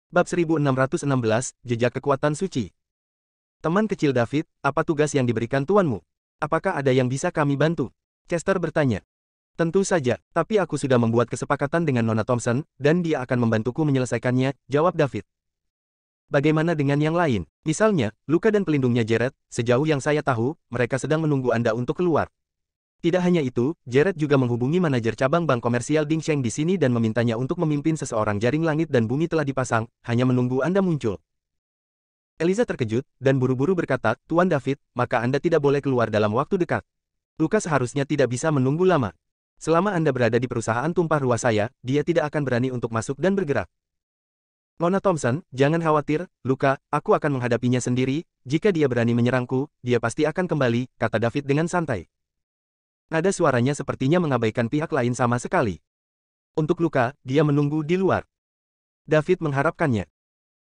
Bab 1616, Jejak Kekuatan Suci. Teman kecil David, apa tugas yang diberikan tuanmu? Apakah ada yang bisa kami bantu? Chester bertanya. Tentu saja, tapi aku sudah membuat kesepakatan dengan Nona Thompson, dan dia akan membantuku menyelesaikannya, jawab David. Bagaimana dengan yang lain? Misalnya, Luka dan pelindungnya Jared, sejauh yang saya tahu, mereka sedang menunggu Anda untuk keluar. Tidak hanya itu, Jared juga menghubungi manajer cabang bank komersial Ding Sheng di sini dan memintanya untuk memimpin seseorang. Jaring langit dan bumi telah dipasang, hanya menunggu Anda muncul. Eliza terkejut, dan buru-buru berkata, Tuan David, maka Anda tidak boleh keluar dalam waktu dekat. Luka seharusnya tidak bisa menunggu lama. Selama Anda berada di perusahaan tumpah ruah saya, dia tidak akan berani untuk masuk dan bergerak. Nona Thompson, jangan khawatir, Luka, aku akan menghadapinya sendiri. Jika dia berani menyerangku, dia pasti akan kembali, kata David dengan santai. Nada suaranya sepertinya mengabaikan pihak lain sama sekali. Untuk Luka, dia menunggu di luar. David mengharapkannya.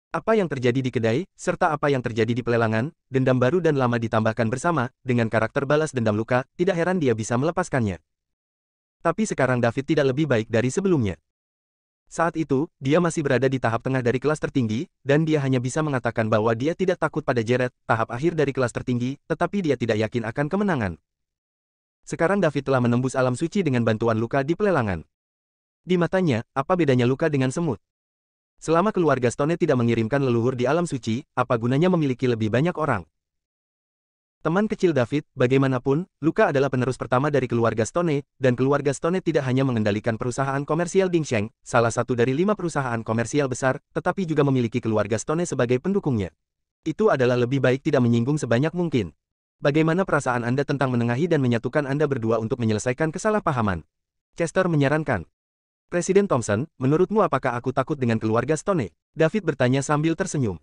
Apa yang terjadi di kedai, serta apa yang terjadi di pelelangan, dendam baru dan lama ditambahkan bersama, dengan karakter balas dendam Luka, tidak heran dia bisa melepaskannya. Tapi sekarang David tidak lebih baik dari sebelumnya. Saat itu, dia masih berada di tahap tengah dari kelas tertinggi, dan dia hanya bisa mengatakan bahwa dia tidak takut pada Jared, tahap akhir dari kelas tertinggi, tetapi dia tidak yakin akan kemenangan. Sekarang David telah menembus alam suci dengan bantuan Luka di pelelangan. Di matanya, apa bedanya Luka dengan semut? Selama keluarga Stone tidak mengirimkan leluhur di alam suci, apa gunanya memiliki lebih banyak orang? Teman kecil David, bagaimanapun, Luka adalah penerus pertama dari keluarga Stone, dan keluarga Stone tidak hanya mengendalikan perusahaan komersial Ding Sheng, salah satu dari 5 perusahaan komersial besar, tetapi juga memiliki keluarga Stone sebagai pendukungnya. Itu adalah lebih baik tidak menyinggung sebanyak mungkin. Bagaimana perasaan Anda tentang menengahi dan menyatukan Anda berdua untuk menyelesaikan kesalahpahaman? Chester menyarankan. Presiden Thompson, menurutmu apakah aku takut dengan keluarga Stone? David bertanya sambil tersenyum.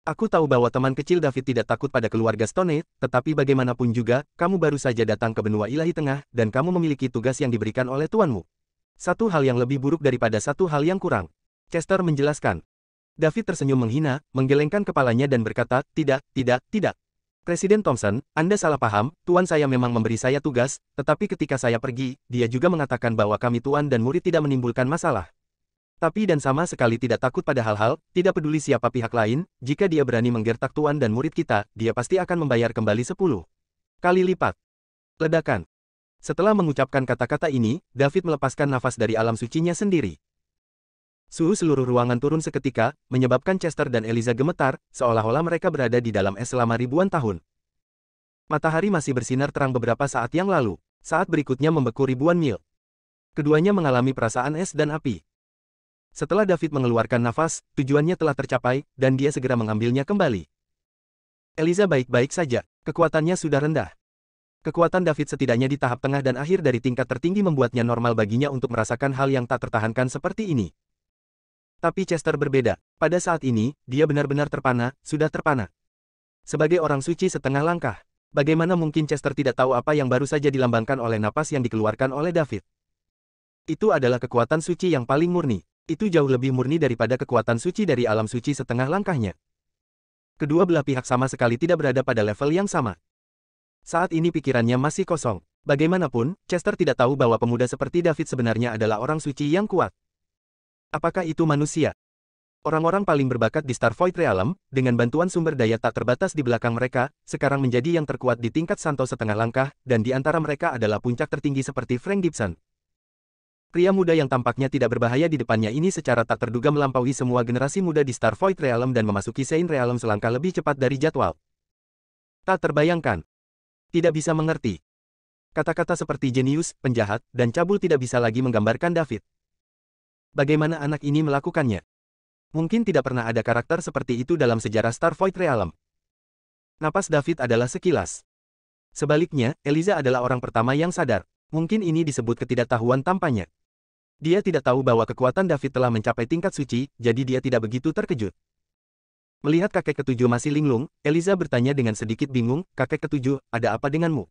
Aku tahu bahwa teman kecil David tidak takut pada keluarga Stone, tetapi bagaimanapun juga, kamu baru saja datang ke benua ilahi tengah, dan kamu memiliki tugas yang diberikan oleh tuanmu. Satu hal yang lebih buruk daripada satu hal yang kurang. Chester menjelaskan. David tersenyum menghina, menggelengkan kepalanya dan berkata, tidak. Presiden Thompson, Anda salah paham, tuan saya memang memberi saya tugas, tetapi ketika saya pergi, dia juga mengatakan bahwa kami tuan dan murid tidak menimbulkan masalah. Tapi dan sama sekali tidak takut pada hal-hal, tidak peduli siapa pihak lain, jika dia berani menggertak tuan dan murid kita, dia pasti akan membayar kembali 10 kali lipat. Ledakan. Setelah mengucapkan kata-kata ini, David melepaskan nafas dari alam sucinya sendiri. Suhu seluruh ruangan turun seketika, menyebabkan Chester dan Eliza gemetar, seolah-olah mereka berada di dalam es selama ribuan tahun. Matahari masih bersinar terang beberapa saat yang lalu, saat berikutnya membeku ribuan mil. Keduanya mengalami perasaan es dan api. Setelah David mengeluarkan nafas, tujuannya telah tercapai, dan dia segera mengambilnya kembali. Eliza baik-baik saja, kekuatannya sudah rendah. Kekuatan David setidaknya di tahap tengah dan akhir dari tingkat tertinggi membuatnya normal baginya untuk merasakan hal yang tak tertahankan seperti ini. Tapi Chester berbeda. Pada saat ini, dia benar-benar terpana, sudah terpana. Sebagai orang suci setengah langkah, bagaimana mungkin Chester tidak tahu apa yang baru saja dilambangkan oleh napas yang dikeluarkan oleh David? Itu adalah kekuatan suci yang paling murni. Itu jauh lebih murni daripada kekuatan suci dari alam suci setengah langkahnya. Kedua belah pihak sama sekali tidak berada pada level yang sama. Saat ini pikirannya masih kosong. Bagaimanapun, Chester tidak tahu bahwa pemuda seperti David sebenarnya adalah orang suci yang kuat. Apakah itu manusia? Orang-orang paling berbakat di Star Void Realm, dengan bantuan sumber daya tak terbatas di belakang mereka, sekarang menjadi yang terkuat di tingkat Santo setengah langkah, dan di antara mereka adalah puncak tertinggi seperti Frank Gibson. Pria muda yang tampaknya tidak berbahaya di depannya ini secara tak terduga melampaui semua generasi muda di Star Void Realm dan memasuki Saint Realm selangkah lebih cepat dari jadwal. Tak terbayangkan. Tidak bisa mengerti. Kata-kata seperti jenius, penjahat, dan cabul tidak bisa lagi menggambarkan David. Bagaimana anak ini melakukannya? Mungkin tidak pernah ada karakter seperti itu dalam sejarah Star Void Realm. Napas David adalah sekilas. Sebaliknya, Eliza adalah orang pertama yang sadar. Mungkin ini disebut ketidaktahuan tampaknya. Dia tidak tahu bahwa kekuatan David telah mencapai tingkat suci, jadi dia tidak begitu terkejut. Melihat kakek ketujuh masih linglung, Eliza bertanya dengan sedikit bingung, kakek ketujuh, ada apa denganmu?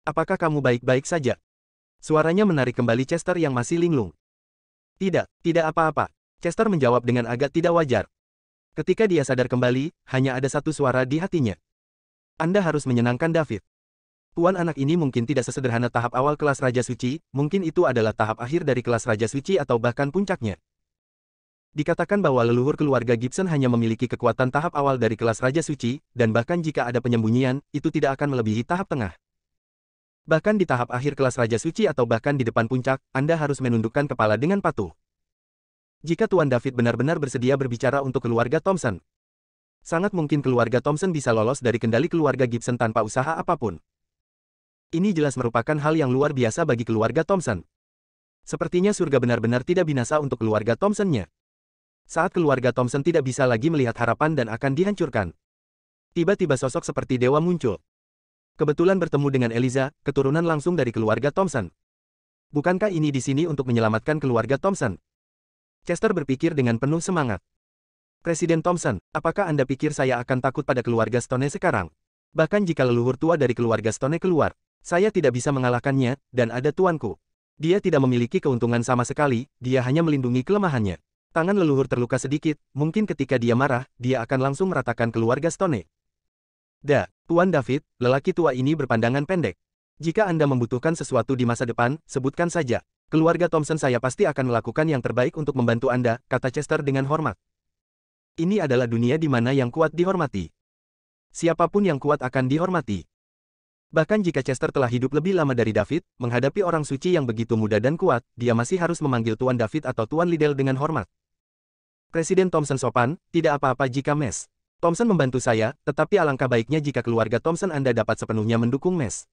Apakah kamu baik-baik saja? Suaranya menarik kembali Chester yang masih linglung. Tidak apa-apa. Chester menjawab dengan agak tidak wajar. Ketika dia sadar kembali, hanya ada satu suara di hatinya. Anda harus menyenangkan David. Tuan anak ini mungkin tidak sesederhana tahap awal kelas Raja Suci, mungkin itu adalah tahap akhir dari kelas Raja Suci atau bahkan puncaknya. Dikatakan bahwa leluhur keluarga Gibson hanya memiliki kekuatan tahap awal dari kelas Raja Suci, dan bahkan jika ada penyembunyian, itu tidak akan melebihi tahap tengah. Bahkan di tahap akhir kelas Raja Suci atau bahkan di depan puncak, Anda harus menundukkan kepala dengan patuh. Jika Tuan David benar-benar bersedia berbicara untuk keluarga Thompson, sangat mungkin keluarga Thompson bisa lolos dari kendali keluarga Gibson tanpa usaha apapun. Ini jelas merupakan hal yang luar biasa bagi keluarga Thompson. Sepertinya surga benar-benar tidak binasa untuk keluarga Thompson-nya. Saat keluarga Thompson tidak bisa lagi melihat harapan dan akan dihancurkan, tiba-tiba sosok seperti dewa muncul. Kebetulan bertemu dengan Eliza, keturunan langsung dari keluarga Thompson. Bukankah ini di sini untuk menyelamatkan keluarga Thompson? Chester berpikir dengan penuh semangat. Presiden Thompson, apakah Anda pikir saya akan takut pada keluarga Stone sekarang? Bahkan jika leluhur tua dari keluarga Stone keluar, saya tidak bisa mengalahkannya, dan ada tuanku. Dia tidak memiliki keuntungan sama sekali, dia hanya melindungi kelemahannya. Tangan leluhur terluka sedikit, mungkin ketika dia marah, dia akan langsung meratakan keluarga Stone. Tuan David, lelaki tua ini berpandangan pendek. Jika Anda membutuhkan sesuatu di masa depan, sebutkan saja. Keluarga Thompson saya pasti akan melakukan yang terbaik untuk membantu Anda, kata Chester dengan hormat. Ini adalah dunia di mana yang kuat dihormati. Siapapun yang kuat akan dihormati. Bahkan jika Chester telah hidup lebih lama dari David, menghadapi orang suci yang begitu muda dan kuat, dia masih harus memanggil Tuan David atau Tuan Liddell dengan hormat. Presiden Thompson sopan, tidak apa-apa jika Mes Thompson membantu saya, tetapi alangkah baiknya jika keluarga Thompson Anda dapat sepenuhnya mendukung Mes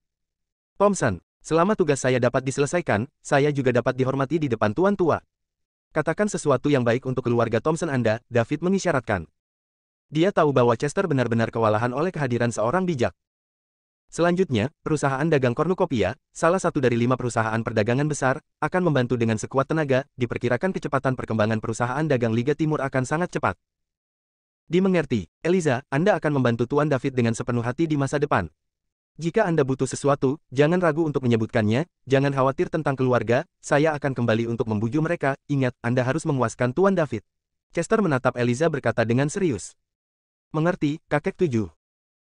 Thompson. Selama tugas saya dapat diselesaikan, saya juga dapat dihormati di depan Tuan Tua. Katakan sesuatu yang baik untuk keluarga Thompson Anda, David mengisyaratkan. Dia tahu bahwa Chester benar-benar kewalahan oleh kehadiran seorang bijak. Selanjutnya, perusahaan dagang kornukopiya, salah satu dari 5 perusahaan perdagangan besar, akan membantu dengan sekuat tenaga, diperkirakan kecepatan perkembangan perusahaan dagang Liga Timur akan sangat cepat. Dimengerti, Eliza, Anda akan membantu Tuan David dengan sepenuh hati di masa depan. Jika Anda butuh sesuatu, jangan ragu untuk menyebutkannya, jangan khawatir tentang keluarga, saya akan kembali untuk membujuk mereka, ingat, Anda harus memuaskan Tuan David. Chester menatap Eliza berkata dengan serius. Mengerti, kakek 7.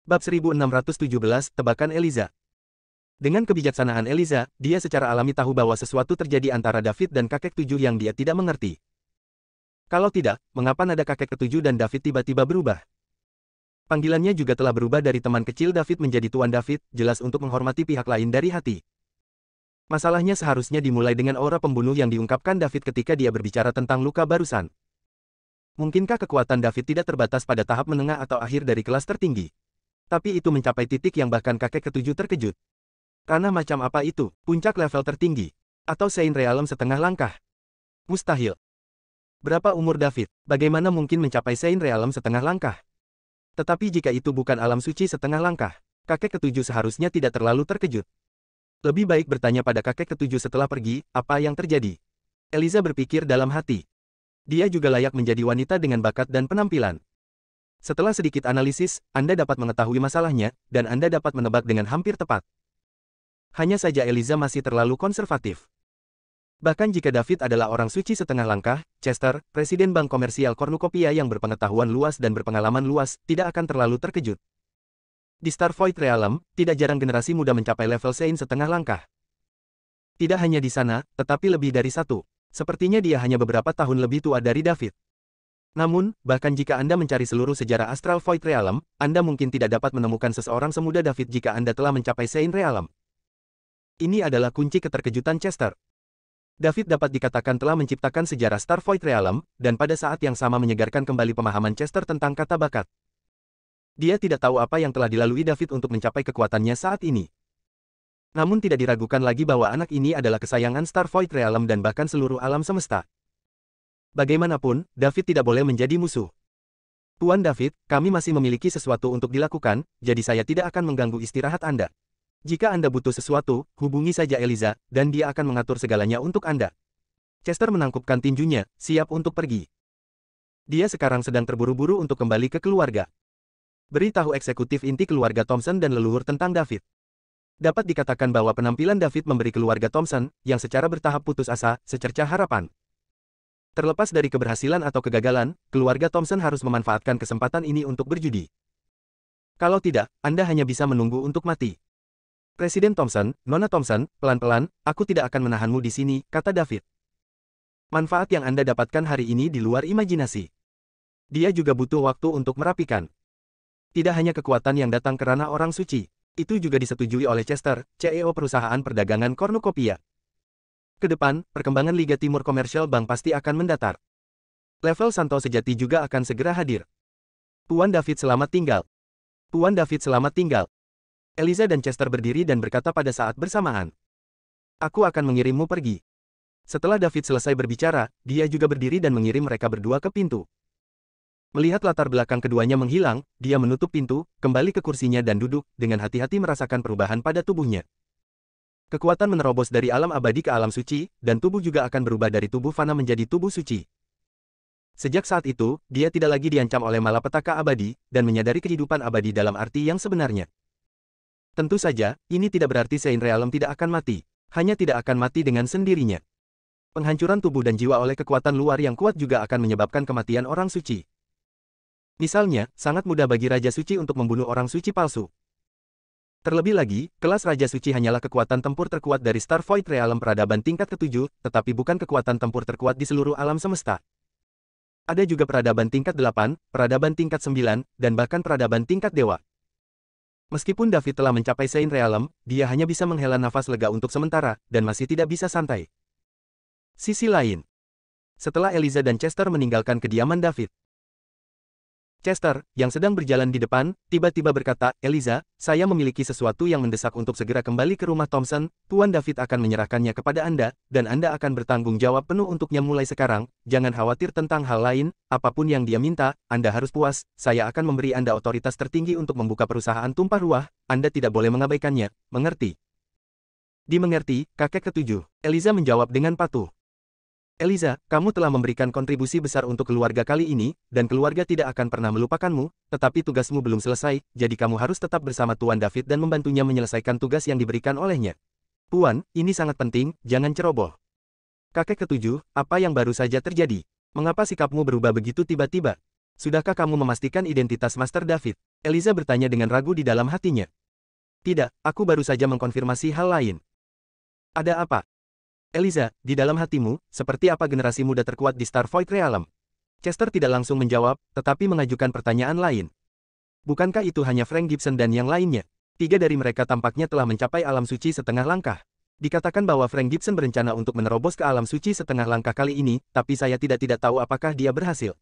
Bab 1617, Tebakan Eliza. Dengan kebijaksanaan Eliza, dia secara alami tahu bahwa sesuatu terjadi antara David dan kakek 7 yang dia tidak mengerti. Kalau tidak, mengapa nada kakek ke-7 dan David tiba-tiba berubah? Panggilannya juga telah berubah dari teman kecil David menjadi Tuan David, jelas untuk menghormati pihak lain dari hati. Masalahnya seharusnya dimulai dengan aura pembunuh yang diungkapkan David ketika dia berbicara tentang luka barusan. Mungkinkah kekuatan David tidak terbatas pada tahap menengah atau akhir dari kelas tertinggi? Tapi itu mencapai titik yang bahkan kakek ke-7 terkejut. Ranah macam apa itu? Puncak level tertinggi? Atau Saint Realm setengah langkah? Mustahil. Berapa umur David? Bagaimana mungkin mencapai Saint Realm setengah langkah? Tetapi jika itu bukan alam suci setengah langkah, kakek ke-7 seharusnya tidak terlalu terkejut. Lebih baik bertanya pada kakek ke-7 setelah pergi, apa yang terjadi? Eliza berpikir dalam hati. Dia juga layak menjadi wanita dengan bakat dan penampilan. Setelah sedikit analisis, Anda dapat mengetahui masalahnya, dan Anda dapat menebak dengan hampir tepat. Hanya saja Eliza masih terlalu konservatif. Bahkan jika David adalah orang suci setengah langkah, Chester, Presiden Bank Komersial Kornukopiya yang berpengetahuan luas dan berpengalaman luas, tidak akan terlalu terkejut. Di Star Void Realm, tidak jarang generasi muda mencapai level Saint setengah langkah. Tidak hanya di sana, tetapi lebih dari satu. Sepertinya dia hanya beberapa tahun lebih tua dari David. Namun, bahkan jika Anda mencari seluruh sejarah Astral Void Realm, Anda mungkin tidak dapat menemukan seseorang semuda David jika Anda telah mencapai Saint Realm. Ini adalah kunci keterkejutan Chester. David dapat dikatakan telah menciptakan sejarah Star Void Realm, dan pada saat yang sama menyegarkan kembali pemahaman Chester tentang kata bakat. Dia tidak tahu apa yang telah dilalui David untuk mencapai kekuatannya saat ini. Namun tidak diragukan lagi bahwa anak ini adalah kesayangan Star Void Realm dan bahkan seluruh alam semesta. Bagaimanapun, David tidak boleh menjadi musuh. Tuan David, kami masih memiliki sesuatu untuk dilakukan, jadi saya tidak akan mengganggu istirahat Anda. Jika Anda butuh sesuatu, hubungi saja Eliza, dan dia akan mengatur segalanya untuk Anda. Chester menangkupkan tinjunya, siap untuk pergi. Dia sekarang sedang terburu-buru untuk kembali ke keluarga. Beritahu eksekutif inti keluarga Thompson dan leluhur tentang David. Dapat dikatakan bahwa penampilan David memberi keluarga Thompson, yang secara bertahap putus asa, secercah harapan. Terlepas dari keberhasilan atau kegagalan, keluarga Thompson harus memanfaatkan kesempatan ini untuk berjudi. Kalau tidak, Anda hanya bisa menunggu untuk mati. Presiden Thompson, Nona Thompson, pelan-pelan, aku tidak akan menahanmu di sini, kata David. Manfaat yang Anda dapatkan hari ini di luar imajinasi. Dia juga butuh waktu untuk merapikan. Tidak hanya kekuatan yang datang karena orang suci, itu juga disetujui oleh Chester, CEO perusahaan perdagangan kornukopiah. Kedepan, perkembangan Liga Timur Commercial Bank pasti akan mendatar. Level Santo sejati juga akan segera hadir. Tuan David selamat tinggal. Tuan David selamat tinggal. Eliza dan Chester berdiri dan berkata pada saat bersamaan. Aku akan mengirimmu pergi. Setelah David selesai berbicara, dia juga berdiri dan mengirim mereka berdua ke pintu. Melihat latar belakang keduanya menghilang, dia menutup pintu, kembali ke kursinya dan duduk, dengan hati-hati merasakan perubahan pada tubuhnya. Kekuatan menerobos dari alam abadi ke alam suci, dan tubuh juga akan berubah dari tubuh fana menjadi tubuh suci. Sejak saat itu, dia tidak lagi diancam oleh malapetaka abadi, dan menyadari kehidupan abadi dalam arti yang sebenarnya. Tentu saja, ini tidak berarti Saint Realm tidak akan mati. Hanya tidak akan mati dengan sendirinya. Penghancuran tubuh dan jiwa oleh kekuatan luar yang kuat juga akan menyebabkan kematian orang suci. Misalnya, sangat mudah bagi Raja Suci untuk membunuh orang suci palsu. Terlebih lagi, kelas Raja Suci hanyalah kekuatan tempur terkuat dari Star Void Realm peradaban tingkat ke-7, tetapi bukan kekuatan tempur terkuat di seluruh alam semesta. Ada juga peradaban tingkat 8, peradaban tingkat 9, dan bahkan peradaban tingkat dewa. Meskipun David telah mencapai Saint Realm, dia hanya bisa menghela nafas lega untuk sementara, dan masih tidak bisa santai. Sisi lain. Setelah Eliza dan Chester meninggalkan kediaman David, Chester, yang sedang berjalan di depan, tiba-tiba berkata, Eliza, saya memiliki sesuatu yang mendesak untuk segera kembali ke rumah Thompson, Tuan David akan menyerahkannya kepada Anda, dan Anda akan bertanggung jawab penuh untuknya mulai sekarang, jangan khawatir tentang hal lain, apapun yang dia minta, Anda harus puas, saya akan memberi Anda otoritas tertinggi untuk membuka perusahaan tumpah ruah, Anda tidak boleh mengabaikannya, mengerti? Dimengerti, kakek ketujuh, Eliza menjawab dengan patuh. Eliza, kamu telah memberikan kontribusi besar untuk keluarga kali ini, dan keluarga tidak akan pernah melupakanmu, tetapi tugasmu belum selesai, jadi kamu harus tetap bersama Tuan David dan membantunya menyelesaikan tugas yang diberikan olehnya. Tuan, ini sangat penting, jangan ceroboh. Kakek ketujuh, apa yang baru saja terjadi? Mengapa sikapmu berubah begitu tiba-tiba? Sudahkah kamu memastikan identitas Master David? Eliza bertanya dengan ragu di dalam hatinya. Tidak, aku baru saja mengkonfirmasi hal lain. Ada apa? Eliza, di dalam hatimu, seperti apa generasi muda terkuat di Star Void Realm? Chester tidak langsung menjawab, tetapi mengajukan pertanyaan lain. Bukankah itu hanya Frank Gibson dan yang lainnya? 3 dari mereka tampaknya telah mencapai alam suci setengah langkah. Dikatakan bahwa Frank Gibson berencana untuk menerobos ke alam suci setengah langkah kali ini, tapi saya tidak tahu apakah dia berhasil.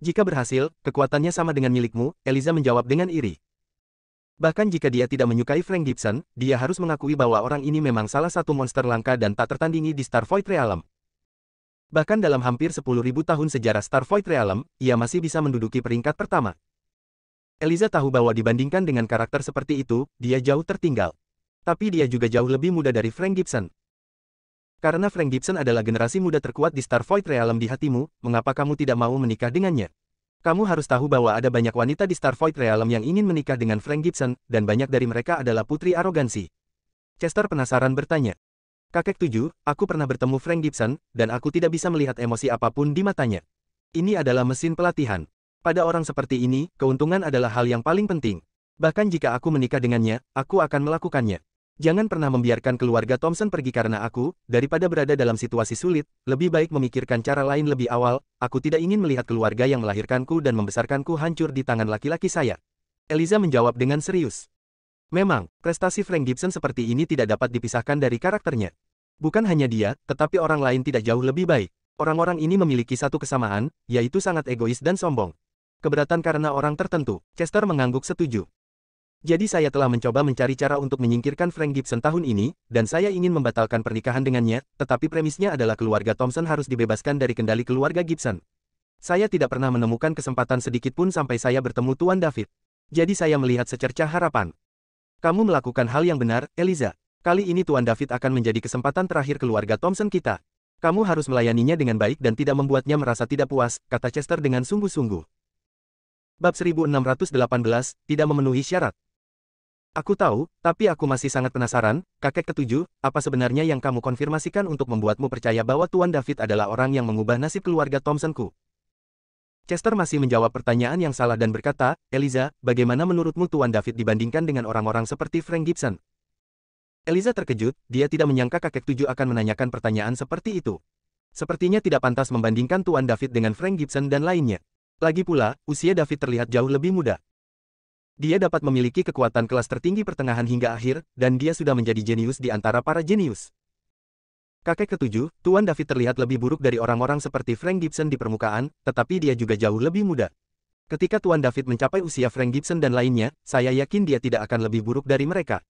Jika berhasil, kekuatannya sama dengan milikmu, Eliza menjawab dengan iri. Bahkan jika dia tidak menyukai Frank Gibson, dia harus mengakui bahwa orang ini memang salah satu monster langka dan tak tertandingi di Star Void Realm. Bahkan dalam hampir 10.000 tahun sejarah Star Void Realm, ia masih bisa menduduki peringkat pertama. Eliza tahu bahwa dibandingkan dengan karakter seperti itu, dia jauh tertinggal. Tapi dia juga jauh lebih muda dari Frank Gibson. Karena Frank Gibson adalah generasi muda terkuat di Star Void Realm di hatimu, mengapa kamu tidak mau menikah dengannya? Kamu harus tahu bahwa ada banyak wanita di Star Void Realm yang ingin menikah dengan Frank Gibson, dan banyak dari mereka adalah putri arogansi. Chester penasaran bertanya. Kakek tujuh, aku pernah bertemu Frank Gibson, dan aku tidak bisa melihat emosi apapun di matanya. Ini adalah mesin pelatihan. Pada orang seperti ini, keuntungan adalah hal yang paling penting. Bahkan jika aku menikah dengannya, aku akan melakukannya. Jangan pernah membiarkan keluarga Thompson pergi karena aku, daripada berada dalam situasi sulit, lebih baik memikirkan cara lain lebih awal, aku tidak ingin melihat keluarga yang melahirkanku dan membesarkanku hancur di tangan laki-laki saya. Eliza menjawab dengan serius. Memang, prestasi Frank Gibson seperti ini tidak dapat dipisahkan dari karakternya. Bukan hanya dia, tetapi orang lain tidak jauh lebih baik. Orang-orang ini memiliki satu kesamaan, yaitu sangat egois dan sombong. Keberatan karena orang tertentu, Chester mengangguk setuju. Jadi saya telah mencoba mencari cara untuk menyingkirkan Frank Gibson tahun ini, dan saya ingin membatalkan pernikahan dengannya, tetapi premisnya adalah keluarga Thompson harus dibebaskan dari kendali keluarga Gibson. Saya tidak pernah menemukan kesempatan sedikit pun sampai saya bertemu Tuan David. Jadi saya melihat secercah harapan. Kamu melakukan hal yang benar, Eliza. Kali ini Tuan David akan menjadi kesempatan terakhir keluarga Thompson kita. Kamu harus melayaninya dengan baik dan tidak membuatnya merasa tidak puas, kata Chester dengan sungguh-sungguh. Bab 1618, tidak memenuhi syarat. Aku tahu, tapi aku masih sangat penasaran, kakek ketujuh, apa sebenarnya yang kamu konfirmasikan untuk membuatmu percaya bahwa Tuan David adalah orang yang mengubah nasib keluarga Thompsonku? Chester masih menjawab pertanyaan yang salah dan berkata, Eliza, bagaimana menurutmu Tuan David dibandingkan dengan orang-orang seperti Frank Gibson? Eliza terkejut, dia tidak menyangka kakek tujuh akan menanyakan pertanyaan seperti itu. Sepertinya tidak pantas membandingkan Tuan David dengan Frank Gibson dan lainnya. Lagi pula, usia David terlihat jauh lebih muda. Dia dapat memiliki kekuatan kelas tertinggi pertengahan hingga akhir, dan dia sudah menjadi jenius di antara para jenius. Kakek ketujuh, Tuan David terlihat lebih buruk dari orang-orang seperti Frank Gibson di permukaan, tetapi dia juga jauh lebih muda. Ketika Tuan David mencapai usia Frank Gibson dan lainnya, saya yakin dia tidak akan lebih buruk dari mereka.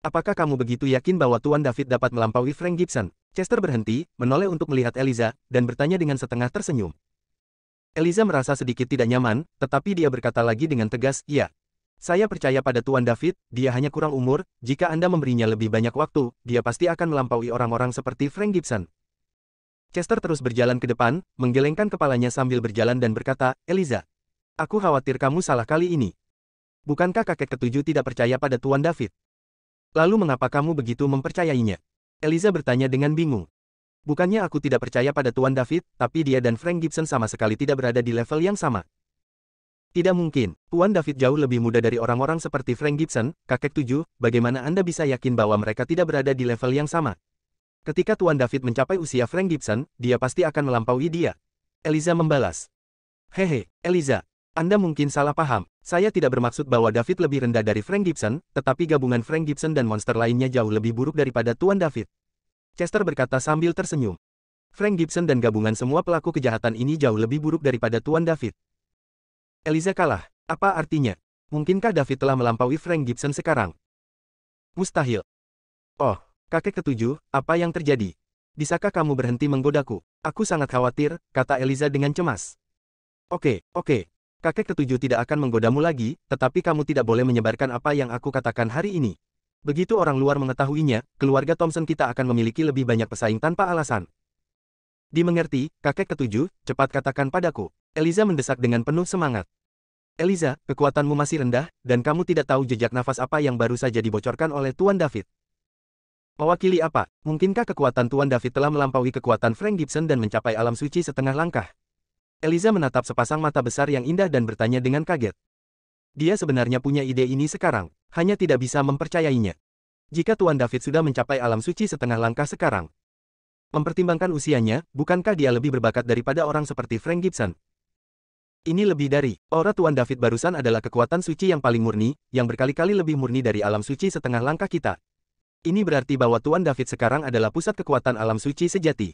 Apakah kamu begitu yakin bahwa Tuan David dapat melampaui Frank Gibson? Chester berhenti, menoleh untuk melihat Eliza, dan bertanya dengan setengah tersenyum. Eliza merasa sedikit tidak nyaman, tetapi dia berkata lagi dengan tegas, "Iya. Saya percaya pada Tuan David, dia hanya kurang umur, jika Anda memberinya lebih banyak waktu, dia pasti akan melampaui orang-orang seperti Frank Gibson." Chester terus berjalan ke depan, menggelengkan kepalanya sambil berjalan dan berkata, "Eliza, aku khawatir kamu salah kali ini. Bukankah kakek ketujuh tidak percaya pada Tuan David? Lalu mengapa kamu begitu mempercayainya?" Eliza bertanya dengan bingung. "Bukannya aku tidak percaya pada Tuan David, tapi dia dan Frank Gibson sama sekali tidak berada di level yang sama." "Tidak mungkin, Tuan David jauh lebih muda dari orang-orang seperti Frank Gibson, kakek tujuh, bagaimana Anda bisa yakin bahwa mereka tidak berada di level yang sama? Ketika Tuan David mencapai usia Frank Gibson, dia pasti akan melampaui dia." Eliza membalas. "Hehe, Eliza, Anda mungkin salah paham. Saya tidak bermaksud bahwa David lebih rendah dari Frank Gibson, tetapi gabungan Frank Gibson dan monster lainnya jauh lebih buruk daripada Tuan David." Chester berkata sambil tersenyum. "Frank Gibson dan gabungan semua pelaku kejahatan ini jauh lebih buruk daripada Tuan David." Eliza kalah. Apa artinya? Mungkinkah David telah melampaui Frank Gibson sekarang? Mustahil. "Oh, kakek ketujuh, apa yang terjadi? Bisakah kamu berhenti menggodaku? Aku sangat khawatir," kata Eliza dengan cemas. Oke. Kakek ketujuh tidak akan menggodamu lagi, tetapi kamu tidak boleh menyebarkan apa yang aku katakan hari ini. Begitu orang luar mengetahuinya, keluarga Thompson kita akan memiliki lebih banyak pesaing tanpa alasan." "Dimengerti, kakek ketujuh, cepat katakan padaku." Eliza mendesak dengan penuh semangat. "Eliza, kekuatanmu masih rendah, dan kamu tidak tahu jejak nafas apa yang baru saja dibocorkan oleh Tuan David." "Mewakili apa? Mungkinkah kekuatan Tuan David telah melampaui kekuatan Frank Gibson dan mencapai alam suci setengah langkah?" Eliza menatap sepasang mata besar yang indah dan bertanya dengan kaget. Dia sebenarnya punya ide ini sekarang, hanya tidak bisa mempercayainya. Jika Tuan David sudah mencapai alam suci setengah langkah sekarang, mempertimbangkan usianya, bukankah dia lebih berbakat daripada orang seperti Frank Gibson? Ini lebih dari, aura Tuan David barusan adalah kekuatan suci yang paling murni, yang berkali-kali lebih murni dari alam suci setengah langkah kita. Ini berarti bahwa Tuan David sekarang adalah pusat kekuatan alam suci sejati.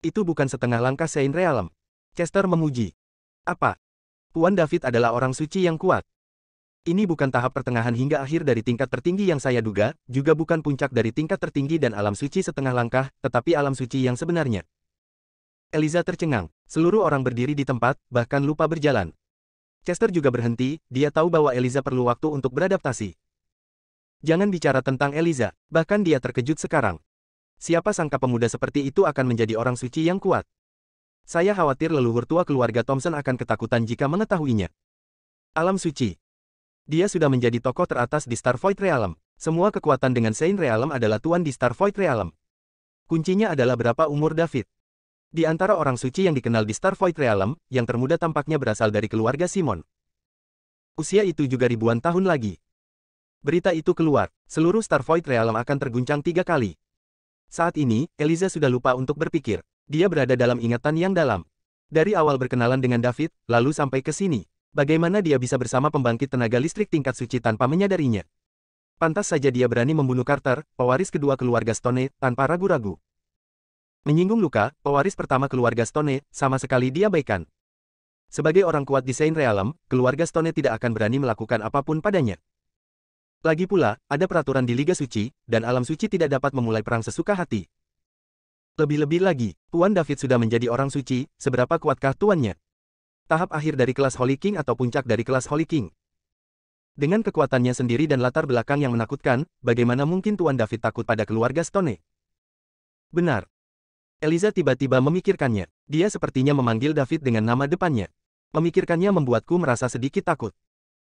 Itu bukan setengah langkah Saint Realm. Chester memuji. "Apa? Tuan David adalah orang suci yang kuat. Ini bukan tahap pertengahan hingga akhir dari tingkat tertinggi yang saya duga, juga bukan puncak dari tingkat tertinggi dan alam suci setengah langkah, tetapi alam suci yang sebenarnya." Eliza tercengang. Seluruh orang berdiri di tempat, bahkan lupa berjalan. Chester juga berhenti, dia tahu bahwa Eliza perlu waktu untuk beradaptasi. Jangan bicara tentang Eliza, bahkan dia terkejut sekarang. Siapa sangka pemuda seperti itu akan menjadi orang suci yang kuat? Saya khawatir leluhur tua keluarga Thompson akan ketakutan jika mengetahuinya. Alam suci. Dia sudah menjadi tokoh teratas di Starvoid Realm. Semua kekuatan dengan Saint Realm adalah tuan di Starvoid Realm. Kuncinya adalah berapa umur David. Di antara orang suci yang dikenal di Starvoid Realm, yang termuda tampaknya berasal dari keluarga Simon. Usia itu juga ribuan tahun lagi. Berita itu keluar, seluruh Starvoid Realm akan terguncang 3 kali. Saat ini, Eliza sudah lupa untuk berpikir. Dia berada dalam ingatan yang dalam. Dari awal berkenalan dengan David, lalu sampai ke sini. Bagaimana dia bisa bersama pembangkit tenaga listrik tingkat suci tanpa menyadarinya? Pantas saja dia berani membunuh Carter, pewaris kedua keluarga Stone, tanpa ragu-ragu. Menyinggung luka, pewaris pertama keluarga Stone, sama sekali diabaikan. Sebagai orang kuat di Saint Realm, keluarga Stone tidak akan berani melakukan apapun padanya. Lagi pula, ada peraturan di Liga Suci, dan alam suci tidak dapat memulai perang sesuka hati. Lebih-lebih lagi, Tuan David sudah menjadi orang suci, seberapa kuatkah tuannya? Tahap akhir dari kelas Holy King atau puncak dari kelas Holy King? Dengan kekuatannya sendiri dan latar belakang yang menakutkan, bagaimana mungkin Tuan David takut pada keluarga Stone? Benar. Eliza tiba-tiba memikirkannya. Dia sepertinya memanggil David dengan nama depannya. Memikirkannya membuatku merasa sedikit takut.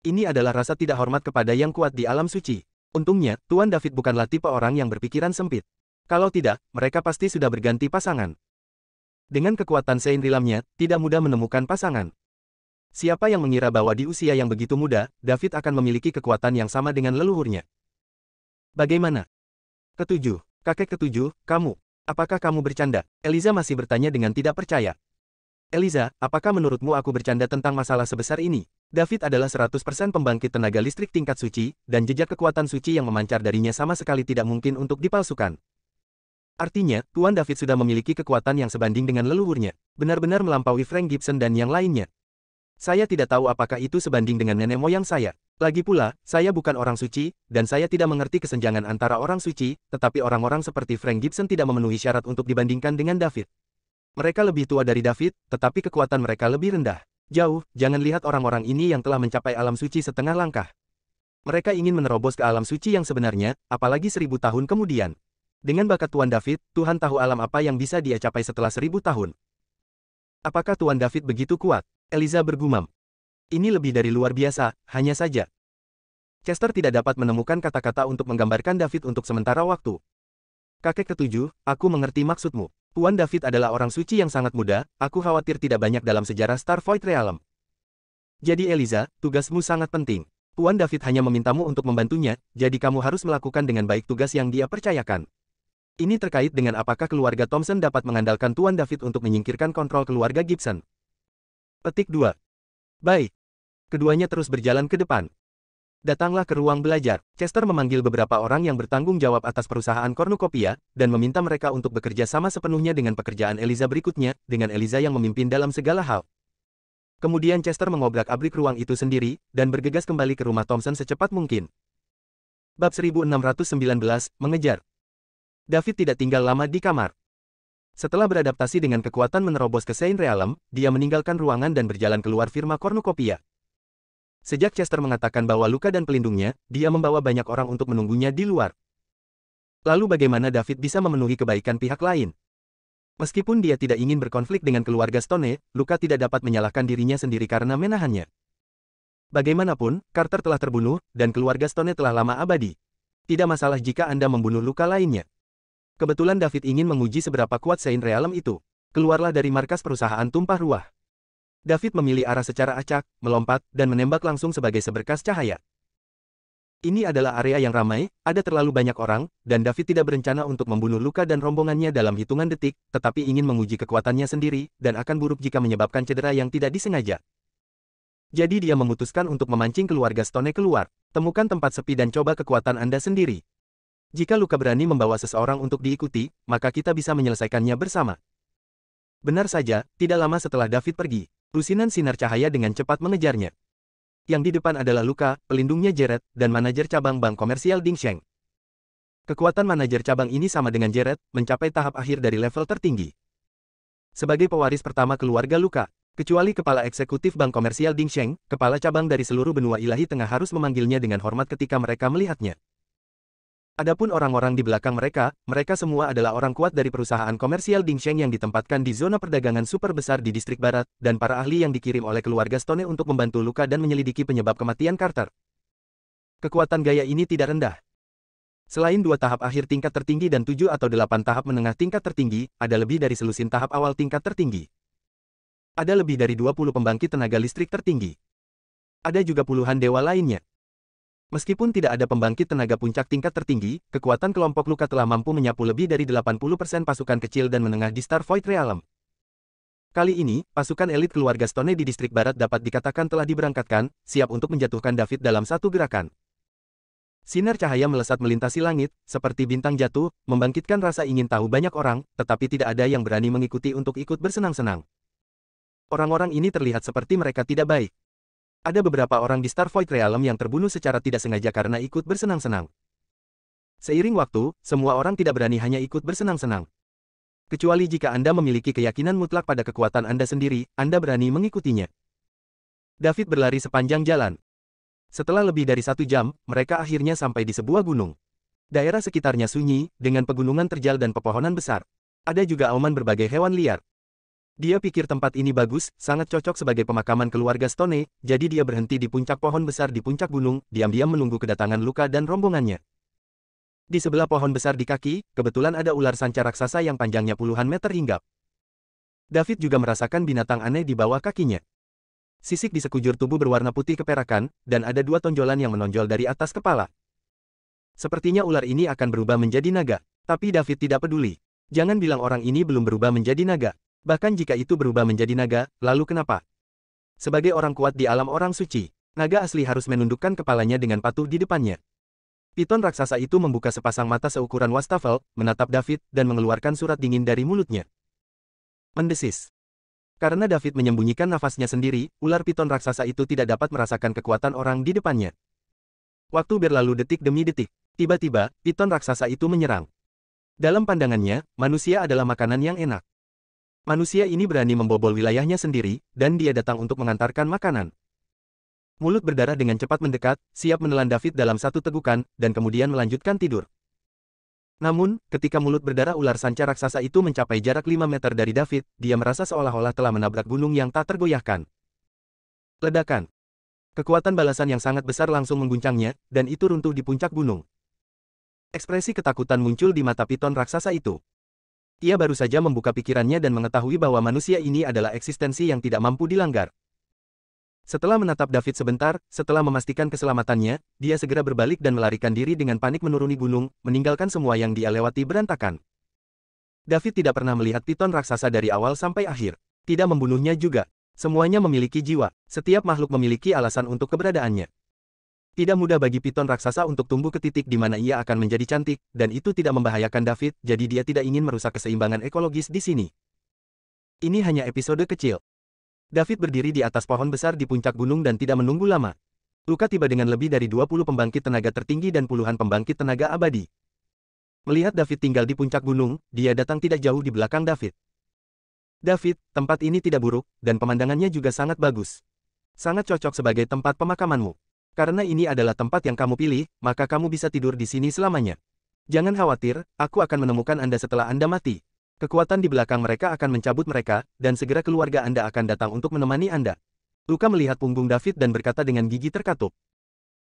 Ini adalah rasa tidak hormat kepada yang kuat di alam suci. Untungnya, Tuan David bukanlah tipe orang yang berpikiran sempit. Kalau tidak, mereka pasti sudah berganti pasangan. Dengan kekuatan Saint Realm-nya, tidak mudah menemukan pasangan. Siapa yang mengira bahwa di usia yang begitu muda, David akan memiliki kekuatan yang sama dengan leluhurnya? Bagaimana? Ketujuh. Kakek ketujuh, kamu. Apakah kamu bercanda? Eliza masih bertanya dengan tidak percaya. Eliza, apakah menurutmu aku bercanda tentang masalah sebesar ini? David adalah 100% pembangkit tenaga listrik tingkat suci, dan jejak kekuatan suci yang memancar darinya sama sekali tidak mungkin untuk dipalsukan. Artinya, Tuan David sudah memiliki kekuatan yang sebanding dengan leluhurnya, benar-benar melampaui Frank Gibson dan yang lainnya. Saya tidak tahu apakah itu sebanding dengan nenek moyang saya. Lagi pula, saya bukan orang suci, dan saya tidak mengerti kesenjangan antara orang suci, tetapi orang-orang seperti Frank Gibson tidak memenuhi syarat untuk dibandingkan dengan David. Mereka lebih tua dari David, tetapi kekuatan mereka lebih rendah. Jauh, jangan lihat orang-orang ini yang telah mencapai alam suci setengah langkah. Mereka ingin menerobos ke alam suci yang sebenarnya, apalagi 1000 tahun kemudian. Dengan bakat Tuan David, Tuhan tahu alam apa yang bisa dia capai setelah 1000 tahun. Apakah Tuan David begitu kuat? Eliza bergumam. Ini lebih dari luar biasa, hanya saja. Chester tidak dapat menemukan kata-kata untuk menggambarkan David untuk sementara waktu. Kakek ketujuh, aku mengerti maksudmu. Tuan David adalah orang suci yang sangat muda, aku khawatir tidak banyak dalam sejarah Star Void Realm. Jadi Eliza, tugasmu sangat penting. Tuan David hanya memintamu untuk membantunya, jadi kamu harus melakukan dengan baik tugas yang dia percayakan. Ini terkait dengan apakah keluarga Thompson dapat mengandalkan Tuan David untuk menyingkirkan kontrol keluarga Gibson. Petik 2. Baik. Keduanya terus berjalan ke depan. Datanglah ke ruang belajar. Chester memanggil beberapa orang yang bertanggung jawab atas perusahaan kornukopia, dan meminta mereka untuk bekerja sama sepenuhnya dengan pekerjaan Eliza berikutnya, dengan Eliza yang memimpin dalam segala hal. Kemudian Chester mengobrak-abrik ruang itu sendiri, dan bergegas kembali ke rumah Thompson secepat mungkin. Bab 1619, mengejar. David tidak tinggal lama di kamar. Setelah beradaptasi dengan kekuatan menerobos ke Saint Realm, dia meninggalkan ruangan dan berjalan keluar firma kornukopia. Sejak Chester mengatakan bahwa Luka dan pelindungnya, dia membawa banyak orang untuk menunggunya di luar. Lalu bagaimana David bisa memenuhi kebaikan pihak lain? Meskipun dia tidak ingin berkonflik dengan keluarga Stone, Luka tidak dapat menyalahkan dirinya sendiri karena menahannya. Bagaimanapun, Carter telah terbunuh, dan keluarga Stone telah lama abadi. Tidak masalah jika Anda membunuh Luka lainnya. Kebetulan David ingin menguji seberapa kuat Saint Realm itu. Keluarlah dari markas perusahaan tumpah ruah. David memilih arah secara acak, melompat, dan menembak langsung sebagai seberkas cahaya. Ini adalah area yang ramai, ada terlalu banyak orang, dan David tidak berencana untuk membunuh Luka dan rombongannya dalam hitungan detik, tetapi ingin menguji kekuatannya sendiri, dan akan buruk jika menyebabkan cedera yang tidak disengaja. Jadi dia memutuskan untuk memancing keluarga Stone keluar. Temukan tempat sepi dan coba kekuatan Anda sendiri. Jika Luka berani membawa seseorang untuk diikuti, maka kita bisa menyelesaikannya bersama. Benar saja, tidak lama setelah David pergi. Lusinan sinar cahaya dengan cepat mengejarnya. Yang di depan adalah Luka, pelindungnya Jared, dan manajer cabang bank komersial Ding Sheng. Kekuatan manajer cabang ini sama dengan Jared, mencapai tahap akhir dari level tertinggi. Sebagai pewaris pertama keluarga Luka, kecuali kepala eksekutif bank komersial Ding Sheng, kepala cabang dari seluruh benua ilahi tengah harus memanggilnya dengan hormat ketika mereka melihatnya. Adapun orang-orang di belakang mereka, mereka semua adalah orang kuat dari perusahaan komersial Ding Sheng yang ditempatkan di zona perdagangan super besar di distrik barat, dan para ahli yang dikirim oleh keluarga Stone untuk membantu Luka dan menyelidiki penyebab kematian Carter. Kekuatan gaya ini tidak rendah. Selain 2 tahap akhir tingkat tertinggi dan 7 atau 8 tahap menengah tingkat tertinggi, ada lebih dari selusin tahap awal tingkat tertinggi. Ada lebih dari 20 pembangkit tenaga listrik tertinggi. Ada juga puluhan dewa lainnya. Meskipun tidak ada pembangkit tenaga puncak tingkat tertinggi, kekuatan kelompok Luka telah mampu menyapu lebih dari 80% pasukan kecil dan menengah di Star Void Realm. Kali ini, pasukan elit keluarga Stone di distrik barat dapat dikatakan telah diberangkatkan, siap untuk menjatuhkan David dalam satu gerakan. Sinar cahaya melesat melintasi langit, seperti bintang jatuh, membangkitkan rasa ingin tahu banyak orang, tetapi tidak ada yang berani mengikuti untuk ikut bersenang-senang. Orang-orang ini terlihat seperti mereka tidak baik. Ada beberapa orang di Star Void Realm yang terbunuh secara tidak sengaja karena ikut bersenang-senang. Seiring waktu, semua orang tidak berani hanya ikut bersenang-senang. Kecuali jika Anda memiliki keyakinan mutlak pada kekuatan Anda sendiri, Anda berani mengikutinya. David berlari sepanjang jalan. Setelah lebih dari 1 jam, mereka akhirnya sampai di sebuah gunung. Daerah sekitarnya sunyi, dengan pegunungan terjal dan pepohonan besar. Ada juga auman berbagai hewan liar. Dia pikir tempat ini bagus, sangat cocok sebagai pemakaman keluarga Stone, jadi dia berhenti di puncak pohon besar di puncak gunung, diam-diam menunggu kedatangan Luka dan rombongannya. Di sebelah pohon besar di kaki, kebetulan ada ular sanca raksasa yang panjangnya puluhan meter hinggap. David juga merasakan binatang aneh di bawah kakinya. Sisik di sekujur tubuh berwarna putih keperakan, dan ada 2 tonjolan yang menonjol dari atas kepala. Sepertinya ular ini akan berubah menjadi naga, tapi David tidak peduli. Jangan bilang orang ini belum berubah menjadi naga. Bahkan jika itu berubah menjadi naga, lalu kenapa? Sebagai orang kuat di alam orang suci, naga asli harus menundukkan kepalanya dengan patuh di depannya. Piton raksasa itu membuka sepasang mata seukuran wastafel, menatap David, dan mengeluarkan surat dingin dari mulutnya. Mendesis. Karena David menyembunyikan nafasnya sendiri, ular piton raksasa itu tidak dapat merasakan kekuatan orang di depannya. Waktu berlalu detik demi detik. Tiba-tiba, piton raksasa itu menyerang. Dalam pandangannya, manusia adalah makanan yang enak. Manusia ini berani membobol wilayahnya sendiri, dan dia datang untuk mengantarkan makanan. Mulut berdarah dengan cepat mendekat, siap menelan David dalam satu tegukan, dan kemudian melanjutkan tidur. Namun, ketika mulut berdarah ular sanca raksasa itu mencapai jarak 5 meter dari David, dia merasa seolah-olah telah menabrak gunung yang tak tergoyahkan. Ledakan. Kekuatan balasan yang sangat besar langsung mengguncangnya, dan itu runtuh di puncak gunung. Ekspresi ketakutan muncul di mata piton raksasa itu. Ia baru saja membuka pikirannya dan mengetahui bahwa manusia ini adalah eksistensi yang tidak mampu dilanggar. Setelah menatap David sebentar, setelah memastikan keselamatannya, dia segera berbalik dan melarikan diri dengan panik menuruni gunung, meninggalkan semua yang dia lewati berantakan. David tidak pernah melihat piton raksasa dari awal sampai akhir. Tidak membunuhnya juga. Semuanya memiliki jiwa. Setiap makhluk memiliki alasan untuk keberadaannya. Tidak mudah bagi piton raksasa untuk tumbuh ke titik di mana ia akan menjadi cantik, dan itu tidak membahayakan David, jadi dia tidak ingin merusak keseimbangan ekologis di sini. Ini hanya episode kecil. David berdiri di atas pohon besar di puncak gunung dan tidak menunggu lama. Luka tiba dengan lebih dari 20 pembangkit tenaga tertinggi dan puluhan pembangkit tenaga abadi. Melihat David tinggal di puncak gunung, dia datang tidak jauh di belakang David. David, tempat ini tidak buruk, dan pemandangannya juga sangat bagus. Sangat cocok sebagai tempat pemakamanmu. Karena ini adalah tempat yang kamu pilih, maka kamu bisa tidur di sini selamanya. Jangan khawatir, aku akan menemukan Anda setelah Anda mati. Kekuatan di belakang mereka akan mencabut mereka, dan segera keluarga Anda akan datang untuk menemani Anda. Luka melihat punggung David dan berkata dengan gigi terkatup.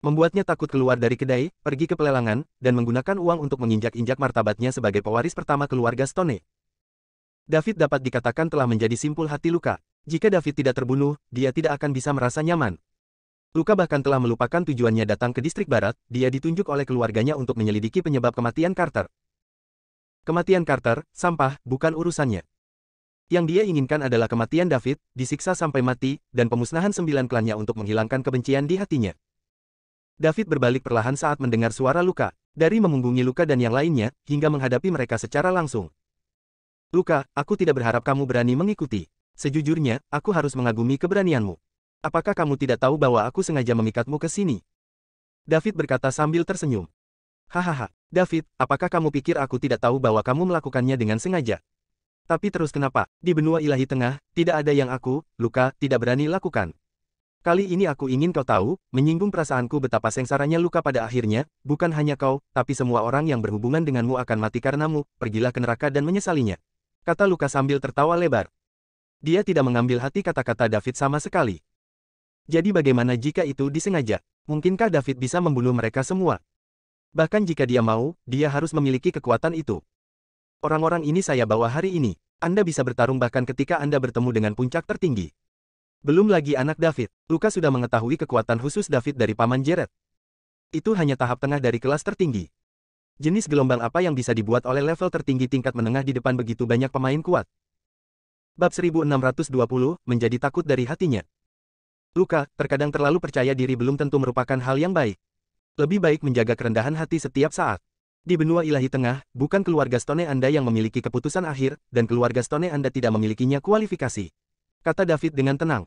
Membuatnya takut keluar dari kedai, pergi ke pelelangan, dan menggunakan uang untuk menginjak-injak martabatnya sebagai pewaris pertama keluarga Stone. David dapat dikatakan telah menjadi simpul hati Luka. Jika David tidak terbunuh, dia tidak akan bisa merasa nyaman. Luka bahkan telah melupakan tujuannya datang ke distrik barat, dia ditunjuk oleh keluarganya untuk menyelidiki penyebab kematian Carter. Kematian Carter, sampah, bukan urusannya. Yang dia inginkan adalah kematian David, disiksa sampai mati, dan pemusnahan 9 klannya untuk menghilangkan kebencian di hatinya. David berbalik perlahan saat mendengar suara Luka, dari memunggungi Luka dan yang lainnya, hingga menghadapi mereka secara langsung. Luka, aku tidak berharap kamu berani mengikuti. Sejujurnya, aku harus mengagumi keberanianmu. Apakah kamu tidak tahu bahwa aku sengaja memikatmu ke sini? David berkata sambil tersenyum. Hahaha, David, apakah kamu pikir aku tidak tahu bahwa kamu melakukannya dengan sengaja? Tapi terus kenapa, di benua ilahi tengah, tidak ada yang aku, Luka, tidak berani lakukan. Kali ini aku ingin kau tahu, menyinggung perasaanku betapa sengsaranya Luka pada akhirnya, bukan hanya kau, tapi semua orang yang berhubungan denganmu akan mati karenamu, pergilah ke neraka dan menyesalinya. Kata Luka sambil tertawa lebar. Dia tidak mengambil hati kata-kata David sama sekali. Jadi bagaimana jika itu disengaja? Mungkinkah David bisa membunuh mereka semua? Bahkan jika dia mau, dia harus memiliki kekuatan itu. Orang-orang ini saya bawa hari ini. Anda bisa bertarung bahkan ketika Anda bertemu dengan puncak tertinggi. Belum lagi anak David. Luka sudah mengetahui kekuatan khusus David dari Paman Jared. Itu hanya tahap tengah dari kelas tertinggi. Jenis gelombang apa yang bisa dibuat oleh level tertinggi tingkat menengah di depan begitu banyak pemain kuat? Bab 1620, menjadi takut dari hatinya. Luka, terkadang terlalu percaya diri belum tentu merupakan hal yang baik. Lebih baik menjaga kerendahan hati setiap saat. Di benua ilahi tengah, bukan keluarga Stone Anda yang memiliki keputusan akhir, dan keluarga Stone Anda tidak memilikinya kualifikasi. Kata David dengan tenang.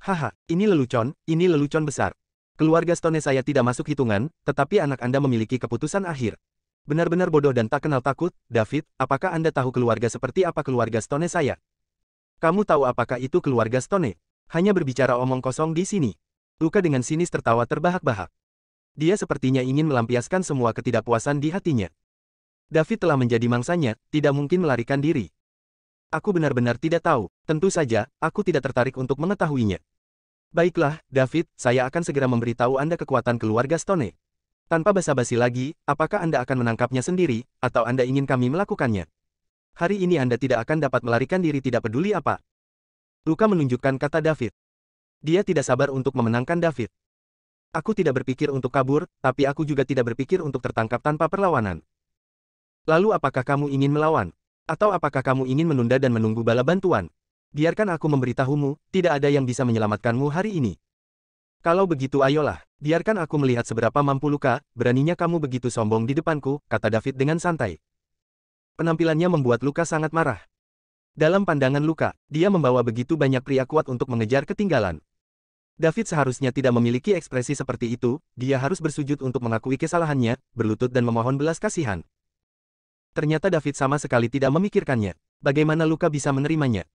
Haha, ini lelucon besar. Keluarga Stone saya tidak masuk hitungan, tetapi anak Anda memiliki keputusan akhir. Benar-benar bodoh dan tak kenal takut, David, apakah Anda tahu keluarga seperti apa keluarga Stone saya? Kamu tahu apakah itu keluarga Stone? Hanya berbicara omong kosong di sini. Luka dengan sinis tertawa terbahak-bahak. Dia sepertinya ingin melampiaskan semua ketidakpuasan di hatinya. David telah menjadi mangsanya, tidak mungkin melarikan diri. Aku benar-benar tidak tahu, tentu saja, aku tidak tertarik untuk mengetahuinya. Baiklah, David, saya akan segera memberitahu Anda kekuatan keluarga Stone. Tanpa basa-basi lagi, apakah Anda akan menangkapnya sendiri, atau Anda ingin kami melakukannya? Hari ini Anda tidak akan dapat melarikan diri tidak peduli apa. Luka menunjukkan kata David. Dia tidak sabar untuk memenangkan David. Aku tidak berpikir untuk kabur, tapi aku juga tidak berpikir untuk tertangkap tanpa perlawanan. Lalu apakah kamu ingin melawan? Atau apakah kamu ingin menunda dan menunggu bala bantuan? Biarkan aku memberitahumu, tidak ada yang bisa menyelamatkanmu hari ini. Kalau begitu ayolah, biarkan aku melihat seberapa mampu Luka, beraninya kamu begitu sombong di depanku, kata David dengan santai. Penampilannya membuat Luka sangat marah. Dalam pandangan Luka, dia membawa begitu banyak pria kuat untuk mengejar ketinggalan. David seharusnya tidak memiliki ekspresi seperti itu, dia harus bersujud untuk mengakui kesalahannya, berlutut dan memohon belas kasihan. Ternyata David sama sekali tidak memikirkannya. Bagaimana Luka bisa menerimanya?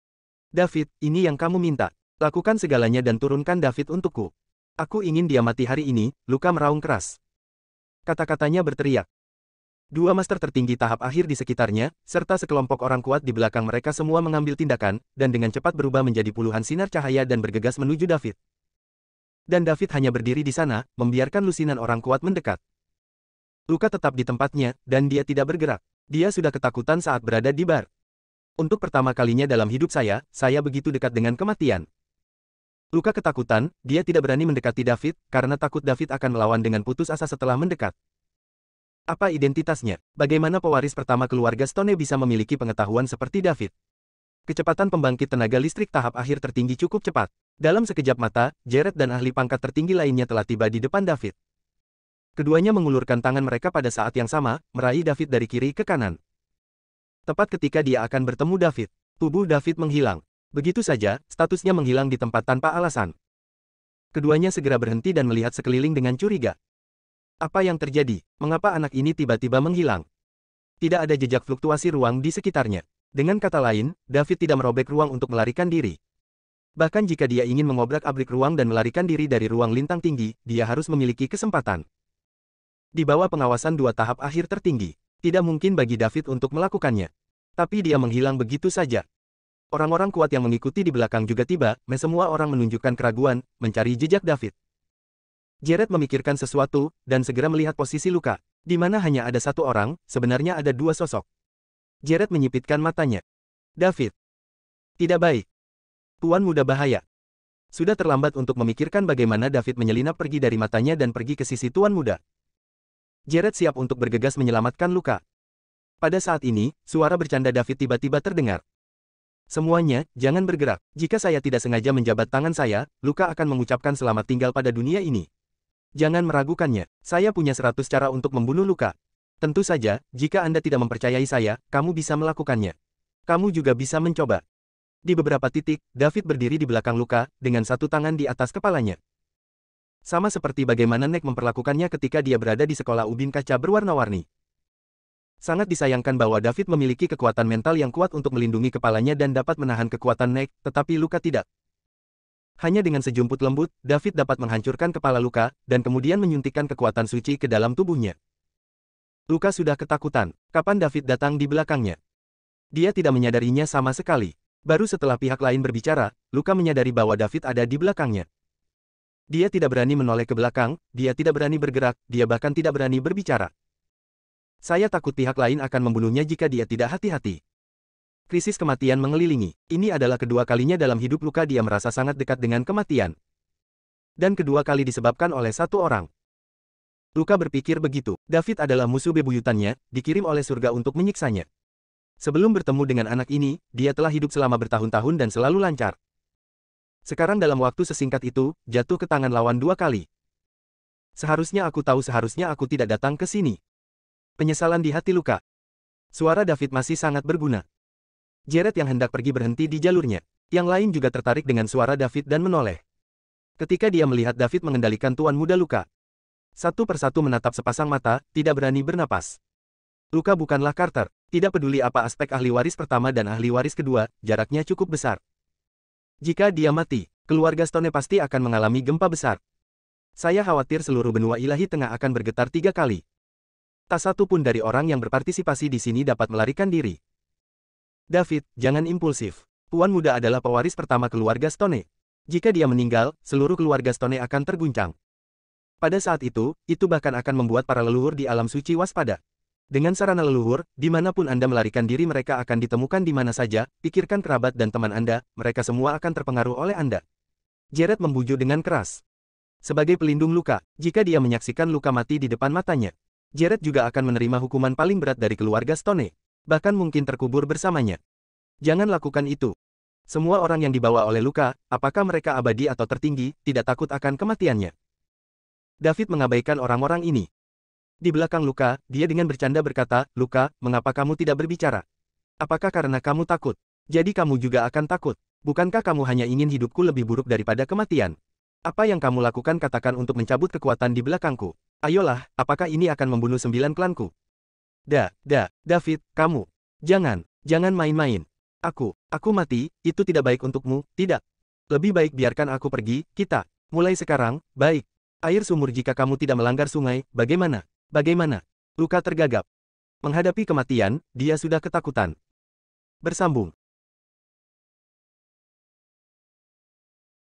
David, ini yang kamu minta. Lakukan segalanya dan turunkan David untukku. Aku ingin dia mati hari ini, Luka meraung keras. Kata-katanya berteriak. Dua master tertinggi tahap akhir di sekitarnya, serta sekelompok orang kuat di belakang mereka semua mengambil tindakan, dan dengan cepat berubah menjadi puluhan sinar cahaya dan bergegas menuju David. Dan David hanya berdiri di sana, membiarkan lusinan orang kuat mendekat. Luka tetap di tempatnya, dan dia tidak bergerak. Dia sudah ketakutan saat berada di bar. Untuk pertama kalinya dalam hidup saya begitu dekat dengan kematian. Luka ketakutan, dia tidak berani mendekati David, karena takut David akan melawan dengan putus asa setelah mendekat. Apa identitasnya? Bagaimana pewaris pertama keluarga Stone bisa memiliki pengetahuan seperti David? Kecepatan pembangkit tenaga listrik tahap akhir tertinggi cukup cepat. Dalam sekejap mata, Jared dan ahli pangkat tertinggi lainnya telah tiba di depan David. Keduanya mengulurkan tangan mereka pada saat yang sama, meraih David dari kiri ke kanan. Tepat ketika dia akan bertemu David, tubuh David menghilang. Begitu saja, statusnya menghilang di tempat tanpa alasan. Keduanya segera berhenti dan melihat sekeliling dengan curiga. Apa yang terjadi? Mengapa anak ini tiba-tiba menghilang? Tidak ada jejak fluktuasi ruang di sekitarnya. Dengan kata lain, David tidak merobek ruang untuk melarikan diri. Bahkan jika dia ingin mengobrak-abrik ruang dan melarikan diri dari ruang lintang tinggi, dia harus memiliki kesempatan. Di bawah pengawasan dua tahap akhir tertinggi, tidak mungkin bagi David untuk melakukannya. Tapi dia menghilang begitu saja. Orang-orang kuat yang mengikuti di belakang juga tiba, semua orang menunjukkan keraguan, mencari jejak David. Jared memikirkan sesuatu, dan segera melihat posisi Luka, di mana hanya ada satu orang, sebenarnya ada dua sosok. Jared menyipitkan matanya. David. Tidak baik. Tuan muda bahaya. Sudah terlambat untuk memikirkan bagaimana David menyelinap pergi dari matanya dan pergi ke sisi tuan muda. Jared siap untuk bergegas menyelamatkan Luka. Pada saat ini, suara bercanda David tiba-tiba terdengar. Semuanya, jangan bergerak. Jika saya tidak sengaja menjabat tangan saya, Luka akan mengucapkan selamat tinggal pada dunia ini. Jangan meragukannya, saya punya 100 cara untuk membunuh Luka. Tentu saja, jika Anda tidak mempercayai saya, kamu bisa melakukannya. Kamu juga bisa mencoba. Di beberapa titik, David berdiri di belakang Luka, dengan satu tangan di atas kepalanya. Sama seperti bagaimana Nick memperlakukannya ketika dia berada di sekolah ubin kaca berwarna-warni. Sangat disayangkan bahwa David memiliki kekuatan mental yang kuat untuk melindungi kepalanya dan dapat menahan kekuatan Nick, tetapi Luka tidak. Hanya dengan sejumput lembut, David dapat menghancurkan kepala Luka, dan kemudian menyuntikkan kekuatan suci ke dalam tubuhnya. Luka sudah ketakutan. Kapan David datang di belakangnya? Dia tidak menyadarinya sama sekali. Baru setelah pihak lain berbicara, Luka menyadari bahwa David ada di belakangnya. Dia tidak berani menoleh ke belakang, dia tidak berani bergerak, dia bahkan tidak berani berbicara. Saya takut pihak lain akan membunuhnya jika dia tidak hati-hati. Krisis kematian mengelilingi. Ini adalah kedua kalinya dalam hidup Luka dia merasa sangat dekat dengan kematian. Dan kedua kali disebabkan oleh satu orang. Luka berpikir begitu. David adalah musuh bebuyutannya, dikirim oleh surga untuk menyiksanya. Sebelum bertemu dengan anak ini, dia telah hidup selama bertahun-tahun dan selalu lancar. Sekarang dalam waktu sesingkat itu, jatuh ke tangan lawan dua kali. Seharusnya aku tahu, seharusnya aku tidak datang ke sini. Penyesalan di hati Luka. Suara David masih sangat berguna. Jared yang hendak pergi berhenti di jalurnya. Yang lain juga tertarik dengan suara David dan menoleh. Ketika dia melihat David mengendalikan tuan muda Luka, satu persatu menatap sepasang mata, tidak berani bernapas. Luka bukanlah Carter. Tidak peduli apa aspek ahli waris pertama dan ahli waris kedua, jaraknya cukup besar. Jika dia mati, keluarga Stone pasti akan mengalami gempa besar. Saya khawatir seluruh benua ilahi tengah akan bergetar 3 kali. Tak satu pun dari orang yang berpartisipasi di sini dapat melarikan diri. David, jangan impulsif. Tuan muda adalah pewaris pertama keluarga Stone. Jika dia meninggal, seluruh keluarga Stone akan terguncang. Pada saat itu bahkan akan membuat para leluhur di alam suci waspada. Dengan sarana leluhur, dimanapun Anda melarikan diri mereka akan ditemukan di mana saja, pikirkan kerabat dan teman Anda, mereka semua akan terpengaruh oleh Anda. Jared membujuk dengan keras. Sebagai pelindung Luka, jika dia menyaksikan Luka mati di depan matanya, Jared juga akan menerima hukuman paling berat dari keluarga Stone. Bahkan mungkin terkubur bersamanya. Jangan lakukan itu. Semua orang yang dibawa oleh luka, apakah mereka abadi atau tertinggi, tidak takut akan kematiannya. David mengabaikan orang-orang ini. Di belakang Luka, dia dengan bercanda berkata, "Luka, mengapa kamu tidak berbicara? Apakah karena kamu takut? Jadi kamu juga akan takut. Bukankah kamu hanya ingin hidupku lebih buruk daripada kematian? Apa yang kamu lakukan katakan untuk mencabut kekuatan di belakangku. Ayolah, apakah ini akan membunuh 9 klanku?" David, kamu. Jangan main-main. Aku mati, itu tidak baik untukmu, tidak. Lebih baik biarkan aku pergi, kita. Mulai sekarang, baik. Air sumur jika kamu tidak melanggar sungai, bagaimana? Bagaimana? Luka tergagap. Menghadapi kematian, dia sudah ketakutan. Bersambung.